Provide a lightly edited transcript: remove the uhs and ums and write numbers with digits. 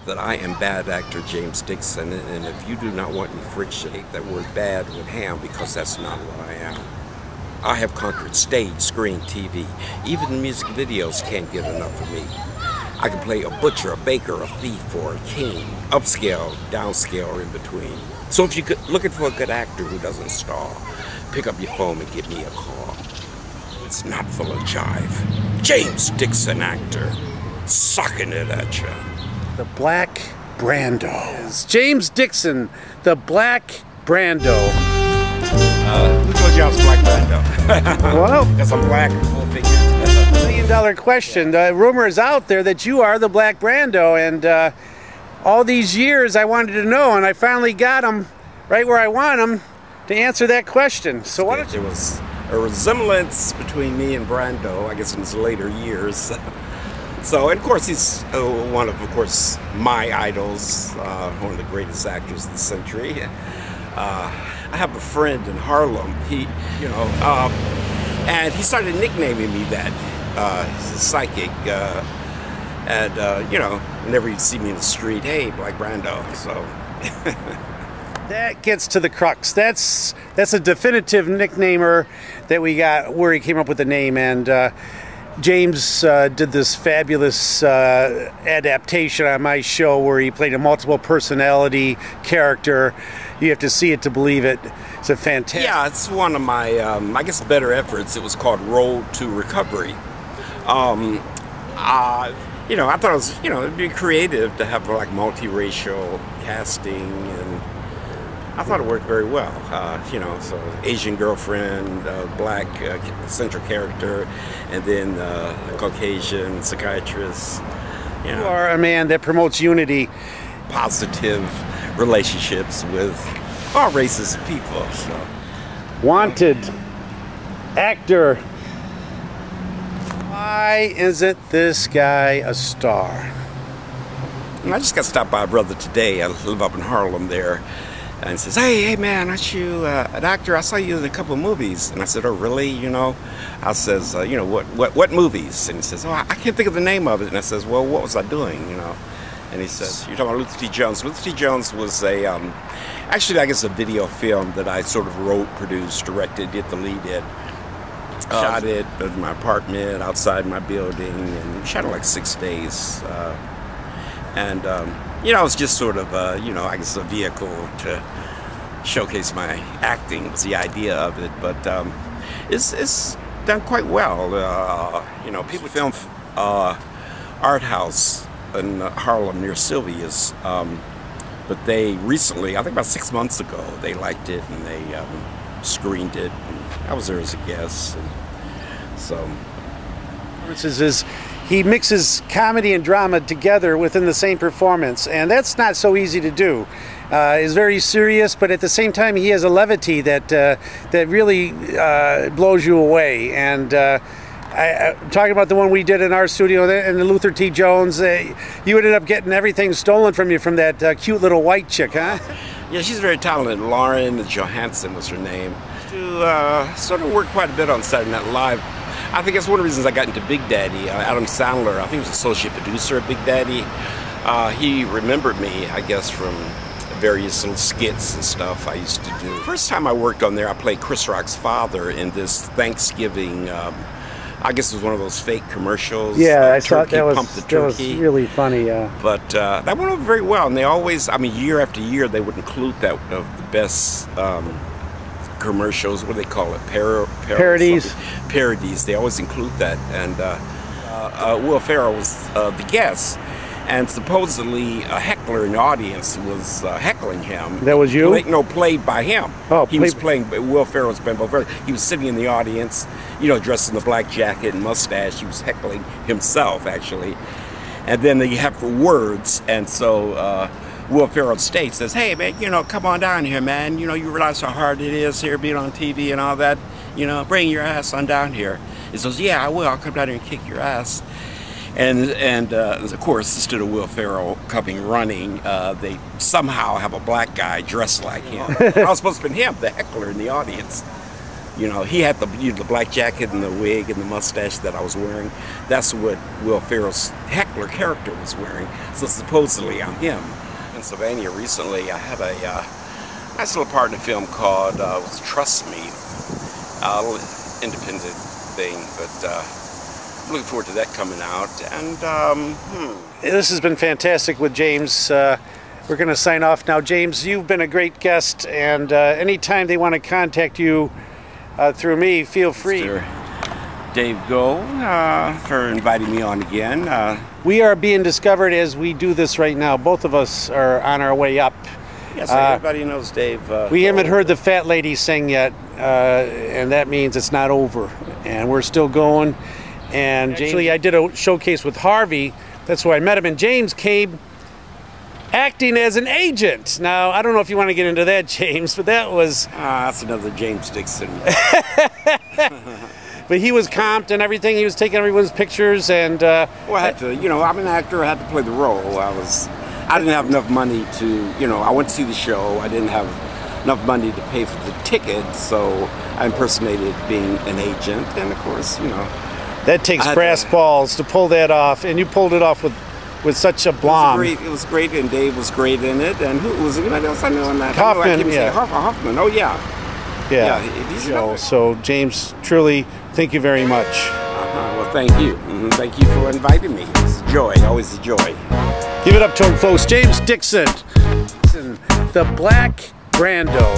that I am bad actor James Dickson, and if you do not want any friction, take that word bad with ham, because that's not what I am. I have conquered stage, screen, TV. Even music videos can't get enough of me. I can play a butcher, a baker, a thief, or a king. Upscale, downscale, or in between. So if you're looking for a good actor who doesn't stall, pick up your phone and give me a call. It's not full of jive. James Dickson actor, sucking it at you. The Black Brando. James Dickson, the Black Brando. Who told you I was Black Brando? Well, because I'm black, full figured. $1 million question. The rumor is out there that you are the Black Brando, and all these years I wanted to know, and I finally got him right where I want him to answer that question. So why don't you? There was a resemblance between me and Brando, I guess, in his later years. So, and of course, he's one of course, my idols, one of the greatest actors of the century. I have a friend in Harlem. And he started nicknaming me that. He's a psychic, whenever he'd see me in the street, hey, Black Brando. So that gets to the crux. That's a definitive nicknamer that we got where he came up with the name, and James did this fabulous adaptation on my show where he played a multiple personality character. You have to see it to believe it. It's a fantastic... Yeah, it's one of my, I guess, better efforts. It was called Road to Recovery. I thought it was, it'd be creative to have like multiracial casting, and I thought it worked very well. So Asian girlfriend, black central character, and then a Caucasian psychiatrist. You are a man that promotes unity. Positive relationships with all races of people. So. Wanted actor. Why isn't this guy a star? And I just got stopped by a brother today. I live up in Harlem there. And he says, hey man, aren't you an actor? I saw you in a couple of movies. And I said, oh really? I says, what movies? And he says, oh, I can't think of the name of it. And I says, well, what was I doing? And he says, you're talking about Luther T. Jones. Luther T. Jones was actually, I guess, a video film that I sort of wrote, produced, directed, did the lead in. Shot it in my apartment, outside my building, and shot it like 6 days. It was just sort of, I guess, a vehicle to showcase my acting was the idea of it. But it's done quite well. People film Art House in Harlem near Sylvia's, but they recently, I think about 6 months ago, they liked it and they screened it, and I was there as a guest. And so he mixes comedy and drama together within the same performance, and that's not so easy to do. He's very serious, but at the same time he has a levity that really blows you away. And I'm talking about the one we did in our studio and the Luther T. Jones. You ended up getting everything stolen from you from that cute little white chick, huh? Yeah, she's very talented. Lauren Johansson was her name. To sort of work quite a bit on Saturday Night Live. I think that's one of the reasons I got into Big Daddy. Adam Sandler, I think he was associate producer at Big Daddy. He remembered me, I guess, from various little skits and stuff I used to do. First time I worked on there, I played Chris Rock's father in this Thanksgiving, I guess it was one of those fake commercials. Yeah, I thought that was really funny. But that went over very well, and they always, year after year, they would include that of the best commercials. What do they call it? Parodies. Parodies. They always include that, and Will Ferrell was the guest. And supposedly a heckler in the audience was heckling him. That was you? Played by him. Oh, he was playing. Will Ferrell was playing both. He was sitting in the audience, dressed in the black jacket and mustache. He was heckling himself, actually. And then they have words, and so Will Ferrell states, says, "Hey man, come on down here, man. You realize how hard it is here being on TV and all that. Bring your ass on down here." He says, "Yeah, I will. I'll come down here and kick your ass." And of course, instead of Will Ferrell coming running, they somehow have a black guy dressed like him. I was supposed to be him, the heckler in the audience. You know, he had the black jacket and the wig and the mustache that I was wearing. That's what Will Ferrell's heckler character was wearing. So supposedly I'm him. In Pennsylvania recently, I had a nice little part in a film called was Trust Me, a little independent thing, but I'm looking forward to that coming out. And This has been fantastic with James. We're going to sign off now. James, you've been a great guest, and anytime they want to contact you through me, feel free. Mr. Dave Go for inviting me on again. We are being discovered as we do this right now. Both of us are on our way up. Yes, everybody knows Dave. We haven't heard the fat lady sing yet, and that means it's not over. And we're still going. And actually, I did a showcase with Harvey. That's where I met him. And James came acting as an agent. Now, I don't know if you want to get into that, James, but that was... that's another James Dickson. But he was comped and everything. He was taking everyone's pictures and... well, I had to, you know, I'm an actor. I had to play the role. I didn't have enough money to, you know, I went to see the show. I didn't have enough money to pay for the ticket, so I impersonated being an agent. And, of course, you know... That takes brass balls to pull that off, and you pulled it off with such a aplomb. It was great, and Dave was great in it. And who was anybody else I know in that? Hoffman, yeah. Hoffman, oh yeah. Yeah. So, James, truly, thank you very much. Well, thank you. Thank you for inviting me. It's a joy, always a joy. Give it up to him, folks. James Dickson, the Black Brando.